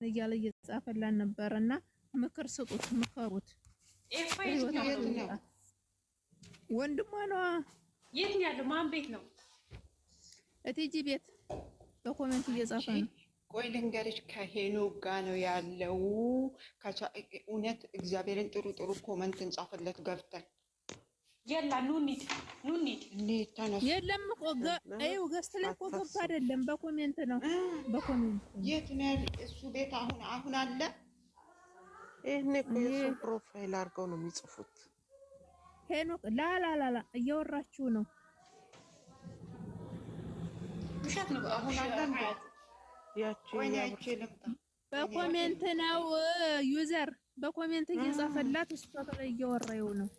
እያለ እየጻፈላን ነበርና ምክር ስጡት፣ ምከሩት። ወንድሟ ነው። የት ነው ያለው? ማን ቤት ነው? እቲጂ ቤት በኮሜንት እየጻፈ ነው። ቆይ ልንገርሽ፣ ከሄኖክ ጋር ነው ያለው። እውነት እግዚአብሔርን ጥሩ ጥሩ ኮመንት እንጻፍለት ገብተን የላ ኑኒት የለም እኮ እዩ ገስት ላይ እኮ ገብቶ አይደለም፣ በኮሜንት ነው። በኮሜንት የት ነው እሱ ቤት? አሁን አለ። ይሄን እኮ የሱ ፕሮፋይል አድርገው ነው የሚጽፉት። ሄኖክ ላላላላ እያወራችሁ ነው። ውሸት ነው። አሁን አለ ያቺ በኮሜንት ነው ዩዘር በኮሜንት እየጻፈላት እሱ ላይ እያወራው ነው።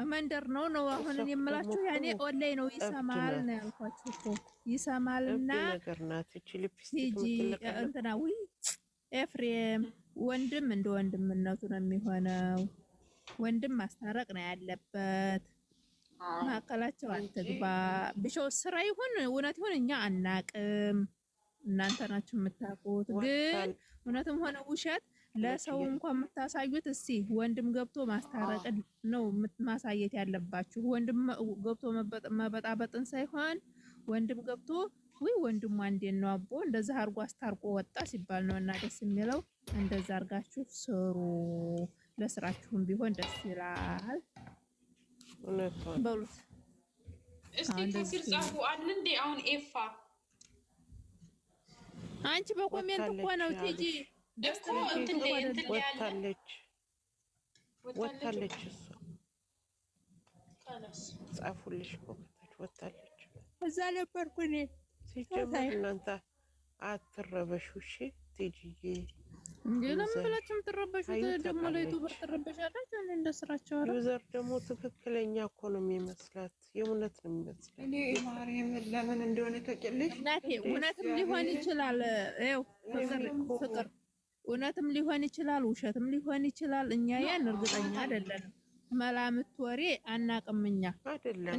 መንደር ነው አሁን የምላችሁ ያኔ ኦንላይን ነው። ይሰማል ነው ያልኳችሁ እኮ ይሰማልና ሂጂ እንትና ወይ ኤፍሬም ወንድም እንደ ወንድምነቱ ነው የሚሆነው። ወንድም ማስታረቅ ነው ያለበት። ማከላቸው አትግባ። ብቻው ስራ ይሁን እውነት ይሁን እኛ አናቅም፣ እናንተ ናችሁ የምታውቁት። ግን እውነትም ሆነ ውሸት ለሰው እንኳን የምታሳዩት እስቲ ወንድም ገብቶ ማስታረቅ ነው ማሳየት ያለባችሁ። ወንድም ገብቶ መበጣበጥን ሳይሆን ወንድም ገብቶ ወይ ወንድሙ እንዴት ነው አቦ እንደዛ አርጎ አስታርቆ ወጣ ሲባል ነው እና ደስ የሚለው። እንደዛ አርጋችሁ ስሩ። ለስራችሁም ቢሆን ደስ ይላል። በሉት እስቲ ከስር ጻፉ አለ እንዴ አሁን ኤፋ አንቺ በኮሜንት እኮ ነው ቲጂ እኮ እንትን ወጣለች እሷ ጻፉልሽ እኮ ከታች ወጣለች። እዛ ነበርኩ እኔ። ሲጀመር እናንተ አትረበሹ እሺ። ቲጂዬ እንዴ ለምን ብላችሁ የምትረበሹት? ደግሞ ለዩቲዩበር ትረበሻላችሁ እንደ ስራቸው። አረ ዩዘር ደግሞ ትክክለኛ እኮ ነው የሚመስላት፣ የእውነት ነው የሚመስላት። እኔ ማርያም ለምን እንደሆነ ተቀልሽ እናቴ እውነትም ሊሆን ይችላል። ይኸው ፍቅር እውነትም ሊሆን ይችላል፣ ውሸትም ሊሆን ይችላል። እኛ ያን እርግጠኛ አይደለንም። መላምት ወሬ አናቅምኛ አይደለም።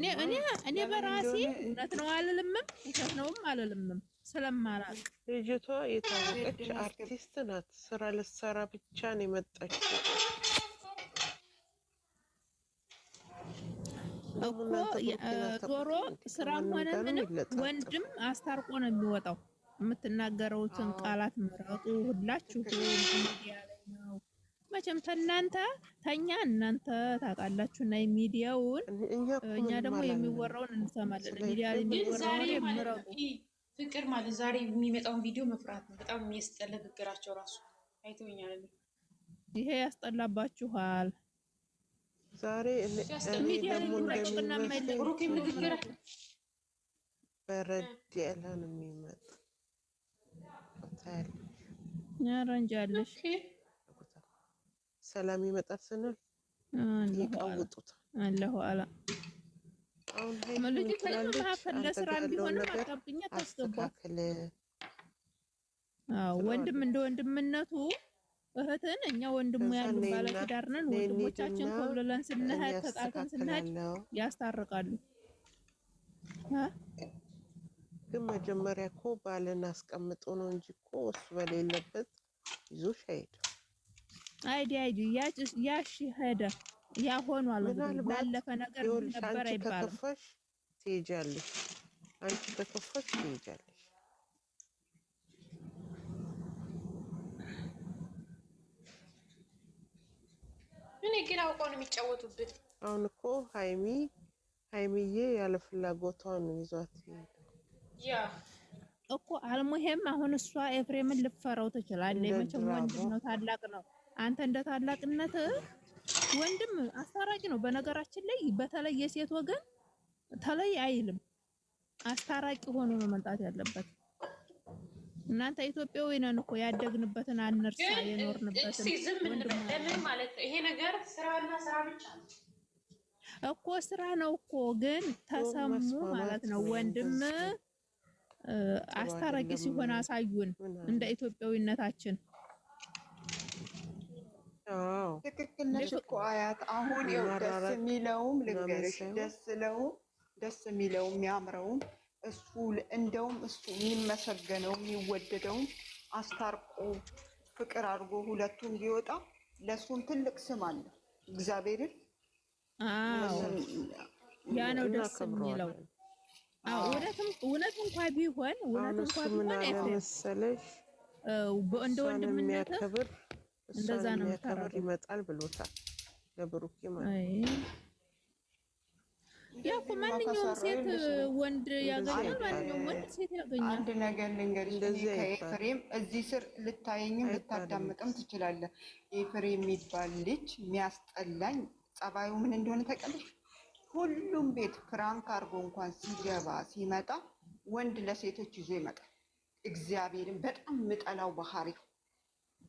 እኔ በራሴ እውነት ነው አልልምም፣ ውሸት ነውም አልልምም ስለማላቅ። ልጅቷ የታወቀች አርቲስት ናት። ስራ ልትሰራ ብቻ ነው የመጣችው እኮ። ዞሮ ስራም ሆነ ምንም ወንድም አስታርቆ ነው የሚወጣው። የምትናገረውትን ቃላት ምረጡ። ሁላችሁ ሚዲያ ላይ ነው መቼም እናንተ ታውቃላችሁ እና ሚዲያውን እኛ ደግሞ የሚወራውን እንሰማለን። ሚዲያ ላይ የሚወራውን ምረጡ። ፍቅር ማለት ዛሬ የሚመጣውን ቪዲዮ መፍራት ነው። በጣም የሚያስጠላ ንግግራቸው ራሱ አይተውኛል። ይሄ ያስጠላባችኋል። ዛሬ ሚዲያ ላይ የሚወራውና ንግግር በረድ ያለ ነው የሚመጣ ያረንጃለሽ። ሰላም ይመጣል ስንል ይቀውጡታል። አላሁ አላ አሁን መልጅ ተለማፈለ ለስራ ቢሆን አጣብኛ ታስገባ። ወንድም እንደ ወንድምነቱ እህትን እኛ ወንድሙ ያሉ ባለ ትዳር ነን። ወንድሞቻችን ኮብለለን ስንሄድ ተጣልተን ስንሄድ ያስታርቃሉ። ግን መጀመሪያ እኮ ባልን አስቀምጦ ነው እንጂ እኮ እሱ በሌለበት ይዞሽ አይሄድም። አይዲ ያሽ ሄደ ያ ሆኗል። ባለፈ ነገር ነበር አይባልም። ከከፋሽ ትሄጃለሽ፣ አንቺ ከከፋሽ ትሄጃለሽ። እኔ ግን አውቀው ነው የሚጫወቱበት። አሁን እኮ ሀይሚዬ ያለ ፍላጎቷ ነው ይዟት ያ እኮ አልሙሄም። አሁን እሷ ኤፍሬምን ልፈራው ትችላለች። መቼም ወንድም ነው፣ ታላቅ ነው። አንተ እንደ ታላቅነት ወንድም አስታራቂ ነው። በነገራችን ላይ በተለይ የሴት ወገን ተለይ አይልም። አስታራቂ ሆኖ ነው መምጣት ያለበት። እናንተ ኢትዮጵያዊ ነን እኮ ያደግንበትን አንርሳ፣ የኖርንበትን ወንድም ማለት ነው። ይሄ ነገር ስራና ስራ ብቻ ነው እኮ ስራ ነው እኮ። ግን ተሰሙ ማለት ነው። ወንድም አስታራቂ ሲሆን አሳዩን እንደ ኢትዮጵያዊነታችን። ትክክል ነሽ እኮ አያት። አሁን ደስ የሚለውም ልንገርሽ፣ ደስ የሚለውም የሚያምረውም እሱ እንደውም እሱ የሚመሰገነው የሚወደደውም አስታርቆ ፍቅር አድርጎ ሁለቱም ቢወጣ ለእሱም ትልቅ ስም አለ እግዚአብሔርን። ያ ነው ደስ የሚለው። እውነት እንኳ ቢሆን መሰለሽ እንደ ወንድምነት እንደዛ ነው ይመጣል ብሎታል ለብሩኬ ማለት ያው ማንኛውም ሴት ወንድ ያገኛል፣ ማንኛውም ወንድ ሴት ያገኛል። አንድ ነገር ልንገርሽ፣ ከኤፍሬም እዚህ ስር ልታየኝም ልታዳምጥም ትችላለህ። ኤፍሬም የሚባል ልጅ የሚያስጠላኝ ጸባዩ ምን እንደሆነ ታውቂያለሽ? ሁሉም ቤት ፍራንክ አድርጎ እንኳን ሲገባ ሲመጣ ወንድ ለሴቶች ይዞ ይመጣል። እግዚአብሔርን በጣም የምጠላው ባህሪ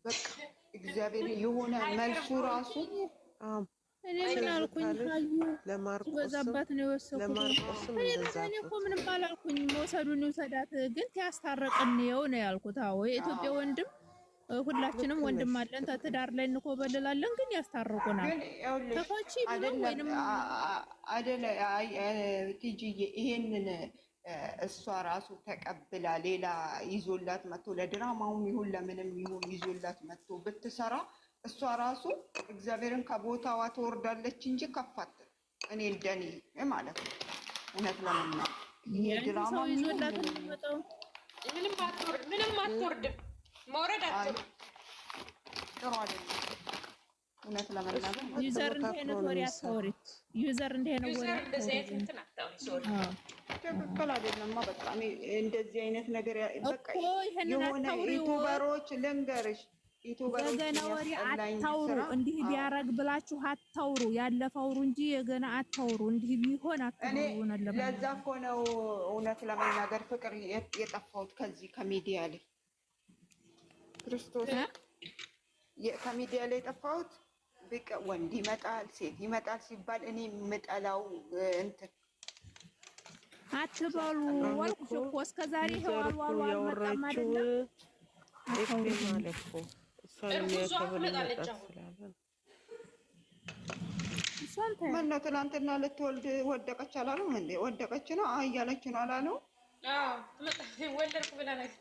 በቃ እግዚአብሔርን የሆነ መልሱ ራሱ እኔ ምን አልኩኝ? በዛባት ነው የወሰድኩት። እኔ እኮ ምንም አላልኩኝ። መውሰዱን ይውሰዳት፣ ግን ያስታረቅን ነው ያልኩት። አዎ የኢትዮጵያ ወንድም ሁላችንም ወንድም አለን፣ ትዳር ላይ እንኮበልላለን፣ ግን ያስታርቁናል። ተፋቺ ብለው ወይንም አይደለ ቲጂዬ ይሄንን እሷ ራሱ ተቀብላ ሌላ ይዞላት መጥቶ ለድራማውም ይሁን ለምንም ይሁን ይዞላት መጥቶ ብትሰራ እሷ ራሱ እግዚአብሔርን ከቦታዋ ትወርዳለች እንጂ ከፋት። እኔ እንደኔ ማለት ነው እውነት ለምና ድራማ ይዞላት የሚመጣው ምንም አትወርድም። መውረድ አትወርድም። ጥሩ አይደለም እውነት ለመናገር። ዩዘር እንዲህ አይነት ወሬ አታውሪ። ዩዘር እንዲህ አይነት ወሬ ትክክል አይደለማ። በቃ እኔ እንደዚህ አይነት ነገር በቃ የሆነ ዩቱበሮች ልንገርሽ የገና ወሬ አታውሩ። እንዲህ ቢያረግ ብላችሁ አታውሩ። ያለፈ አውሩ እንጂ የገና አታውሩ። እንዲህ ቢሆን አታውሩ። ለዛ እኮ ነው እውነት ለመናገር ፍቅር የጠፋሁት ከዚህ ከሚዲያ ላይ ክርስቶስ ከሚዲያ ላይ የጠፋሁት በቃ ወንድ ይመጣል ሴት ይመጣል ሲባል እኔ የምጠላው እንትን አትበሉ። ወልኩ እኮ እስከ ዛሬ ሄዋሉ አልመጣም አይደለም ኤፍሬም ማለት እኮ ምነው ትናንትና ልትወልድ ወደቀች አላለም እንዴ? ወደቀች ነው እያለች ነው አላለው? ወለድኩ ብላ ነገር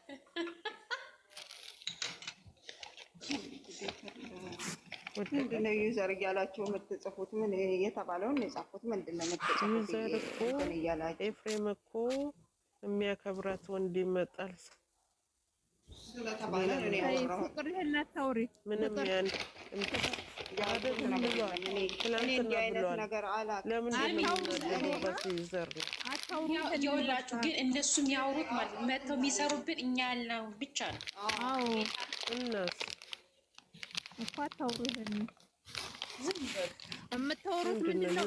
ምንድን ነው ዩዘር እያላችሁ የምትጽፉት? ምን የተባለውን የጻፉት ምንድን ነው የምትጽፉት? ዩዘር እኮ ኤፍሬም እኮ የሚያከብራት ወንድ ይመጣል ስለተባለ ነው ያወራው። ምንም ያን የወላችሁ ግን እነሱ የሚያወሩት ማለት መተው የሚሰሩብን እኛ ያልነው ብቻ ነው። አዎ እናስ እኮ አታውሩ። ይሄን ዝም በል የምታወሩት ምንድን ነው?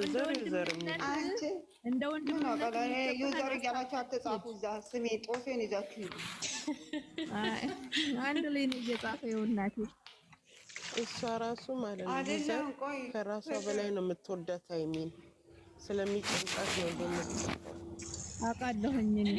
እንደ ወንድም ዩዘር እያላችሁ አትጻፉ። እዛ ስሜ ጦፌን ይዛችሁ አንድ ላይ ነው እየጻፈ የውናቴ እሷ ራሱ ማለት ነው ከራሷ በላይ ነው የምትወዳት ሃይሚን ስለሚጨንቃት ነው እንደምትጽፈው አውቃለሁኝ እኔ